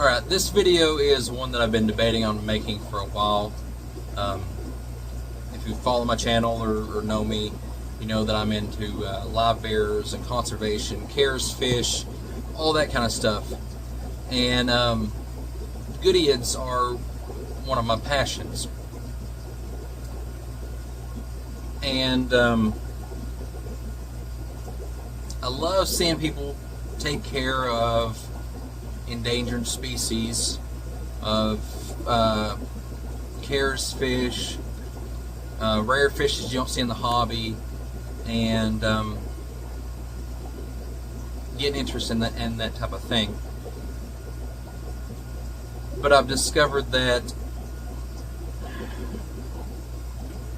Alright, this video is one that I've been debating on making for a while. If you follow my channel or know me, you know that I'm into live bears and conservation, cares fish, all that kind of stuff. And goodeids are one of my passions. And I love seeing people take care of endangered species of cares fish, rare fishes you don't see in the hobby, and getting interest in that type of thing. But I've discovered that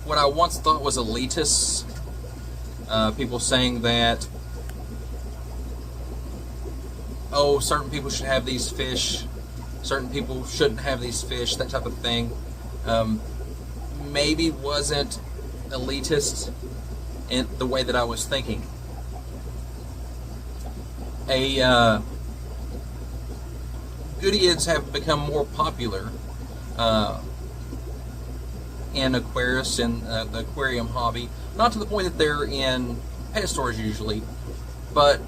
what I once thought was elitist, people saying that, oh, certain people should have these fish, certain people shouldn't have these fish, that type of thing, maybe wasn't elitist in the way that I was thinking. Goodeids have become more popular in aquarists and the aquarium hobby, not to the point that they're in pet stores usually, but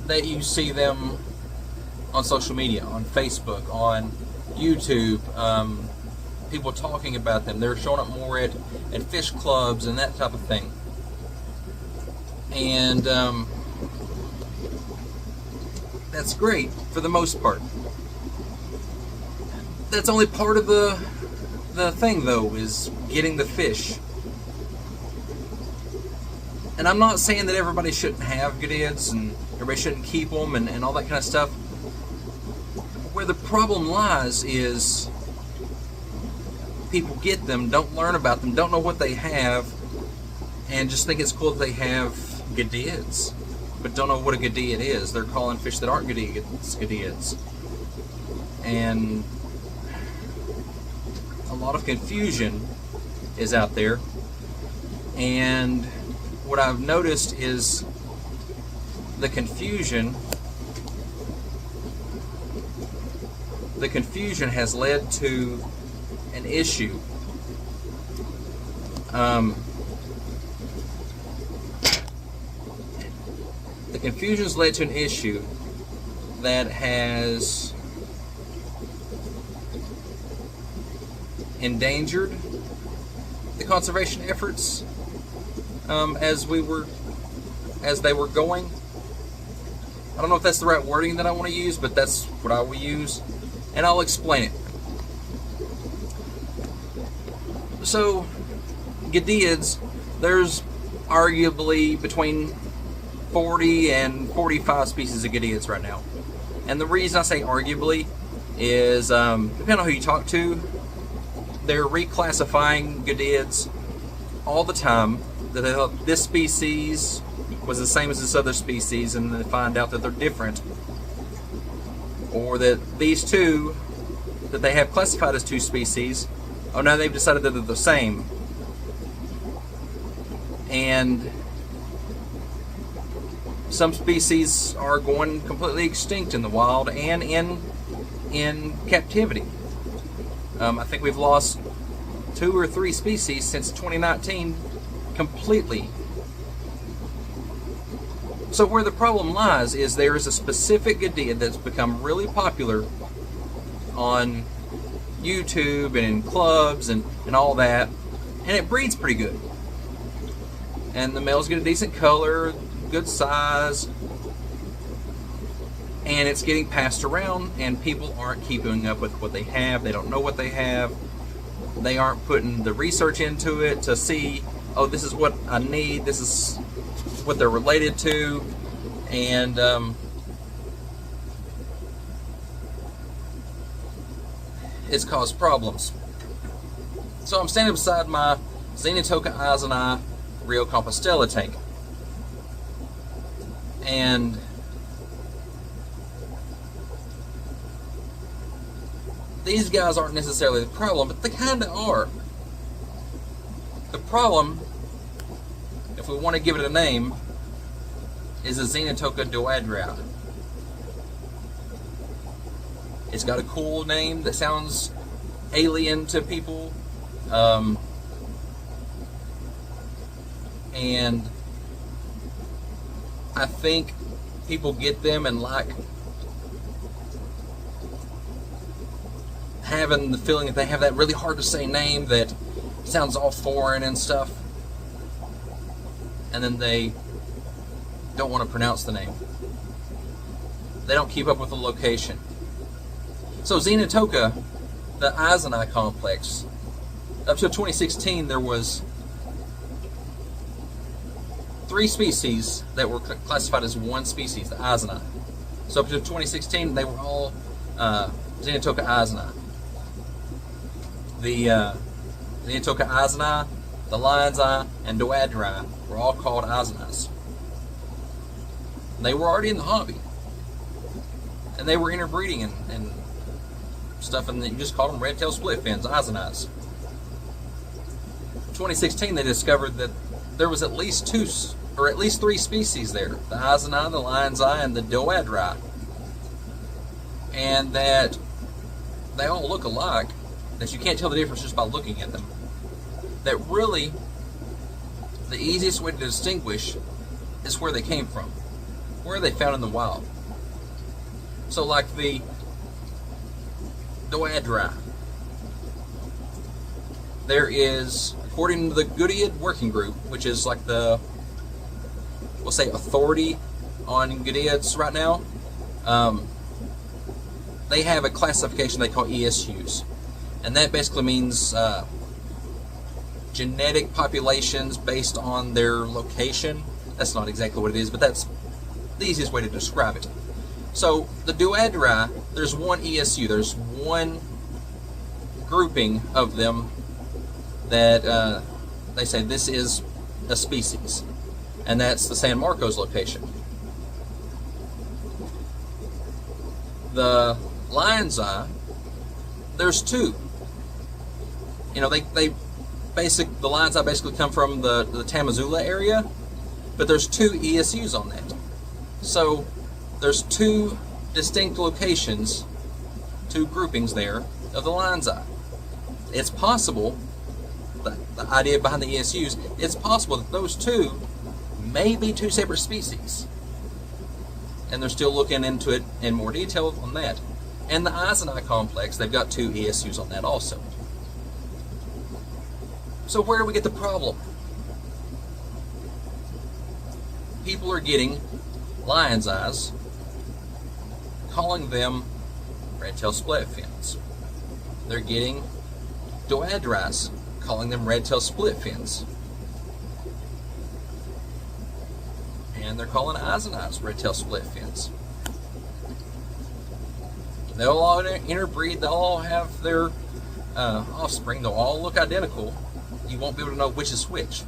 that you see them on social media, on Facebook, on YouTube, people talking about them. They're showing up more at fish clubs and that type of thing. And that's great for the most part. That's only part of the thing, though, is getting the fish. And I'm not saying that everybody shouldn't have goodeids and everybody shouldn't keep them and all that kind of stuff. Where the problem lies is people get them, don't learn about them, don't know what they have, and just think it's cool that they have goodeids, but don't know what a goodeid is. They're calling fish that aren't goodeids. And a lot of confusion is out there. And what I've noticed is the confusion has led to an issue. The confusion has led to an issue that has endangered the conservation efforts as they were going. I don't know if that's the right wording that I want to use, but that's what I will use, and I'll explain it. So, goodeids, there's arguably between 40 and 45 species of goodeids right now. And the reason I say arguably is, depending on who you talk to, they're reclassifying goodeids all the time. That this species was the same as this other species, and they find out that they're different. Or that these two that they have classified as two species, oh, now they've decided that they're the same. And some species are going completely extinct in the wild and in captivity. I think we've lost 2 or 3 species since 2019 completely. So where the problem lies is there is a specific goodeid that's become really popular on YouTube and in clubs and all that, and it breeds pretty good. And the males get a decent color, good size, and it's getting passed around, and people aren't keeping up with what they have. They don't know what they have. They aren't putting the research into it to see, oh, this is what I need, this is what they're related to, and it's caused problems. So I'm standing beside my Xenotoka Eiseni Rio Compostela tank, and these guys aren't necessarily the problem, but they kind of are. The problem, if we want to give it a name, is a Xenotoka duadria. It's got a cool name that sounds alien to people. And I think people get them and like having the feeling that they have that really hard to say name that sounds all foreign and stuff, and then they don't want to pronounce the name. They don't keep up with the location. So Xenotoka, the Izani complex, up to 2016 there was 3 species that were classified as one species, the Izani. So up to 2016 they were all Xenotoka Izani. The Xenotoka Izani, the lion's eye, and doadri were all called Izanis. They were already in the hobby, and they were interbreeding and stuff, and you just called them red-tailed split fins, Izanis. 2016, they discovered that there was at least 3 species there: the Izani, the lion's eye, and the doadri, and that they all look alike. That you can't tell the difference just by looking at them. That really, the easiest way to distinguish is where they came from. Where are they found in the wild? So like the doadri, there is, according to the Goodyear Working Group, which is like the, we'll say, authority on Goodyears right now, they have a classification they call ESUs. And that basically means genetic populations based on their location. That's not exactly what it is, but that's the easiest way to describe it. So the doadri, there's one ESU, there's one grouping of them that they say this is a species, and that's the San Marcos location. The lion's eye, there's 2. You know, the lion's eye basically come from the Tamazula area, but there's 2 ESUs on that. So there's 2 distinct locations, 2 groupings there of the lion's eye. It's possible, the idea behind the ESUs, it's possible that those 2 may be 2 separate species. And they're still looking into it in more detail on that. And the Izani complex, they've got 2 ESUs on that also. So where do we get the problem? People are getting lion's eyes, calling them red-tailed split fins. They're getting doadris, calling them red-tailed split fins. And they're calling Izanis red-tailed split fins. They'll all interbreed, they'll all have their offspring, they'll all look identical. You won't be able to know which is which.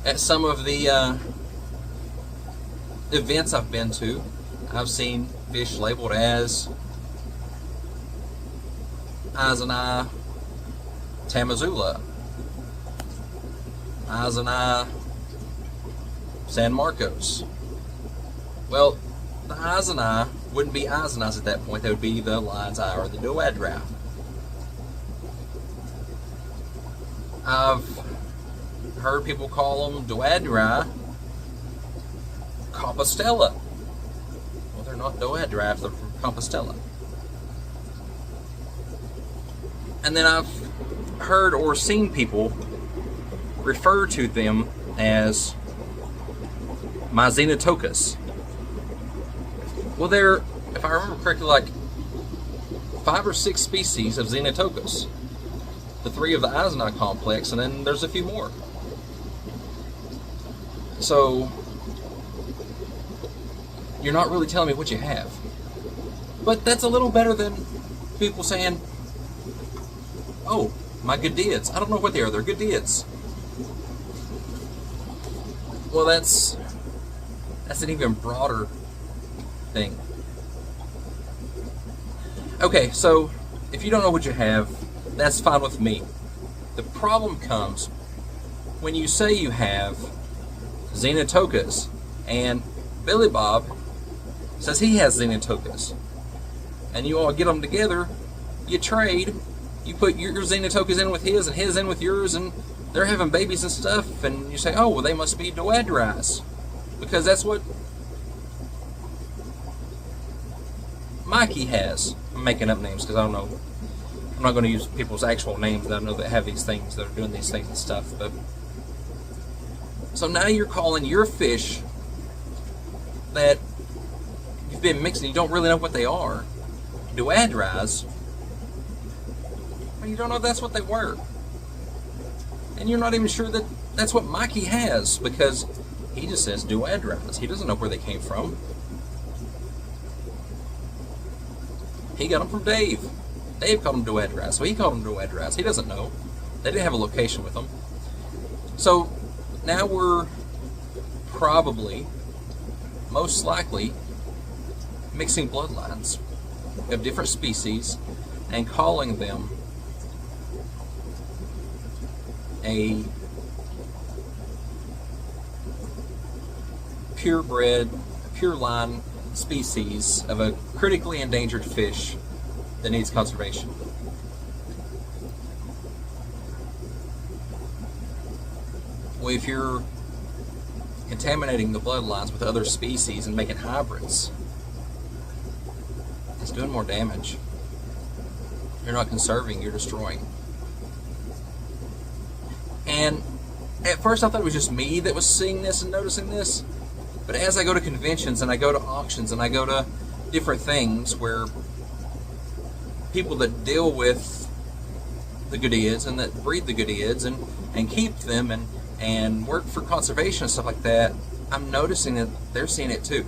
At some of the events I've been to, I've seen fish labeled as Izani Tamazula, Izani San Marcos. Well, the Izani wouldn't be Izanis at that point, they would be the lion's eye or the doadri. I've heard people call them doadri Compostela. Well, they're not doadri if they're from Compostela. And then I've heard or seen people refer to them as my Xenotokas. Well, there, if I remember correctly, like 5 or 6 species of Xenotokas. The 3 of the Izani complex, and then there's a few more. So you're not really telling me what you have. But that's a little better than people saying, oh, my Goodyears. I don't know what they are. They're Goodyears. Well, that's an even broader thing. Okay, so if you don't know what you have, that's fine with me. The problem comes when you say you have Xenotokas and Billy Bob says he has xenotokas, and you all get them together, you trade, you put your xenotokas in with his and his in with yours, and they're having babies and stuff, and you say, oh, well, they must be doadrice, because that's what Mikey has. I'm making up names because I don't know. I'm not going to use people's actual names that I know that have these things, that are doing these things and stuff. But so now you're calling your fish that you've been mixing, you don't really know what they are, doadrice, well, you don't know if that's what they were. And you're not even sure that that's what Mikey has, because he just says doadrice. He doesn't know where they came from. He got them from Dave. Dave called them doadrice, so he called them doadrice. He doesn't know. They didn't have a location with them. So now we're probably, most likely, mixing bloodlines of different species and calling them a purebred, pure line species of a critically endangered fish that needs conservation. Well, if you're contaminating the bloodlines with other species and making hybrids, it's doing more damage. You're not conserving, you're destroying. And at first I thought it was just me that was seeing this and noticing this, but as I go to conventions and I go to auctions and I go to different things where people that deal with the Goodeids and that breed the Goodeids and keep them and work for conservation and stuff like that, I'm noticing that they're seeing it too.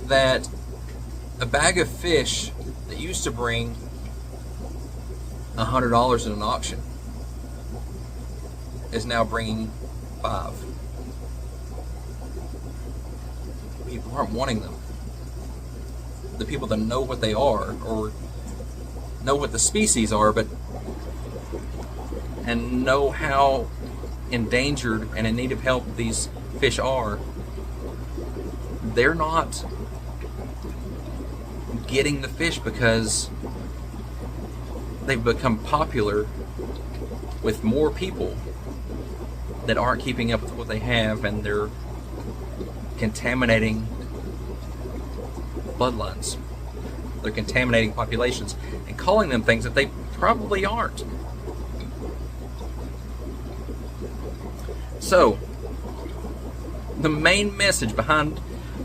That a bag of fish that used to bring $100 in an auction is now bringing $5. People aren't wanting them. The people that know what they are, or know what the species are, and know how endangered and in need of help these fish are, they're not getting the fish because they've become popular with more people that aren't keeping up with what they have, and they're contaminating bloodlines. They're contaminating populations and calling them things that they probably aren't. So, the main message behind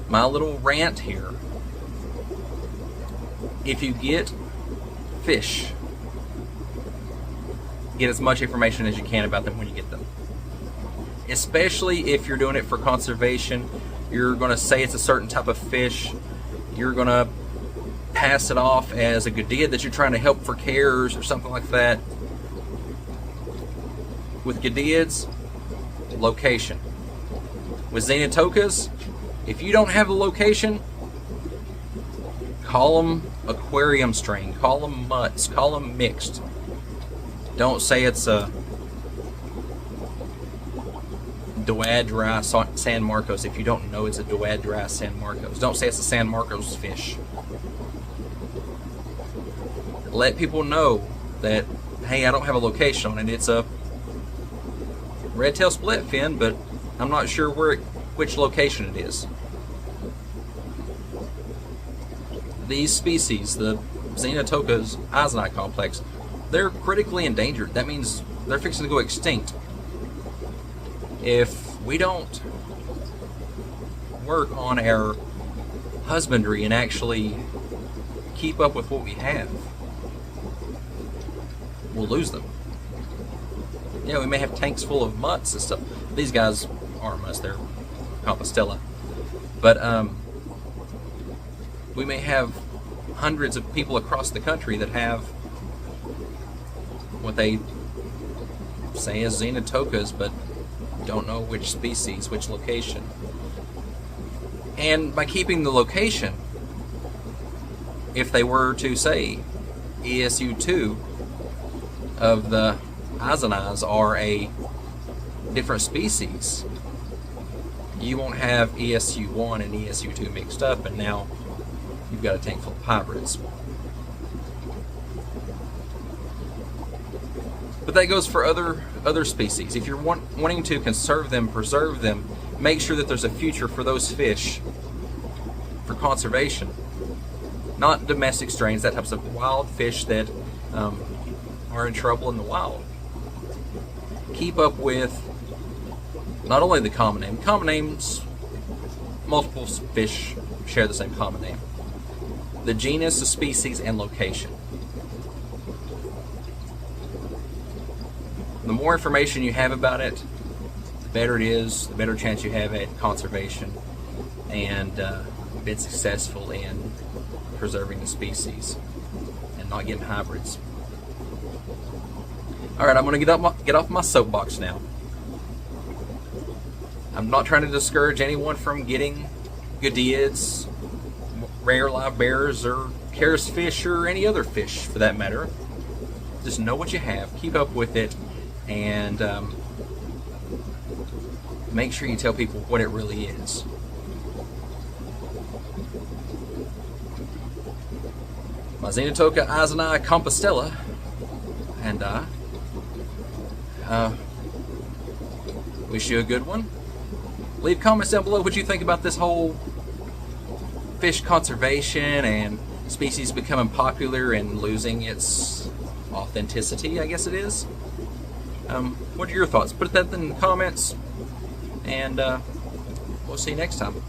my little rant here, if you get fish, get as much information as you can about them when you get them. Especially if you're doing it for conservation, you're going to say it's a certain type of fish, you're going to pass it off as a Goodea that you're trying to help for cares or something like that. With Goodeids, location. With xenotokas, if you don't have a location, call them aquarium strain, call them mutts, call them mixed. Don't say it's a doadrice San Marcos if you don't know it's a doadrice San Marcos. Don't say it's a San Marcos fish. Let people know that, hey, I don't have a location on it. It's a red-tail split fin, but I'm not sure which location it is. These species, the Xenotokas Izonite complex, they're critically endangered. That means they're fixing to go extinct. If we don't work on our husbandry and actually keep up with what we have, we'll lose them. Yeah, we may have tanks full of mutts and stuff. These guys aren't mutts, they're Compostela. But we may have hundreds of people across the country that have what they say is Xenotokas, but don't know which species, which location. And by keeping the location, if they were to say ESU2 of the Izonites are a different species, you won't have ESU1 and ESU2 mixed up, and now you've got a tank full of hybrids. But that goes for other species. If you're wanting to conserve them, preserve them, make sure that there's a future for those fish for conservation. Not domestic strains, that types of wild fish that are in trouble in the wild. Keep up with not only the common name. Common names, multiple fish share the same common name. The genus, the species, and location. The more information you have about it, the better it is, the better chance you have at conservation and being successful in preserving the species and not getting hybrids. Alright, I'm going to get off my soapbox now. I'm not trying to discourage anyone from getting Gadiids, rare live bears, or Charis fish, or any other fish for that matter. Just know what you have, keep up with it, and make sure you tell people what it really is. My Xenotoca eiseni compostella, and wish you a good one. Leave comments down below what you think about this whole fish conservation and species becoming popular and losing its authenticity, I guess it is. What are your thoughts? Put that in the comments, and we'll see you next time.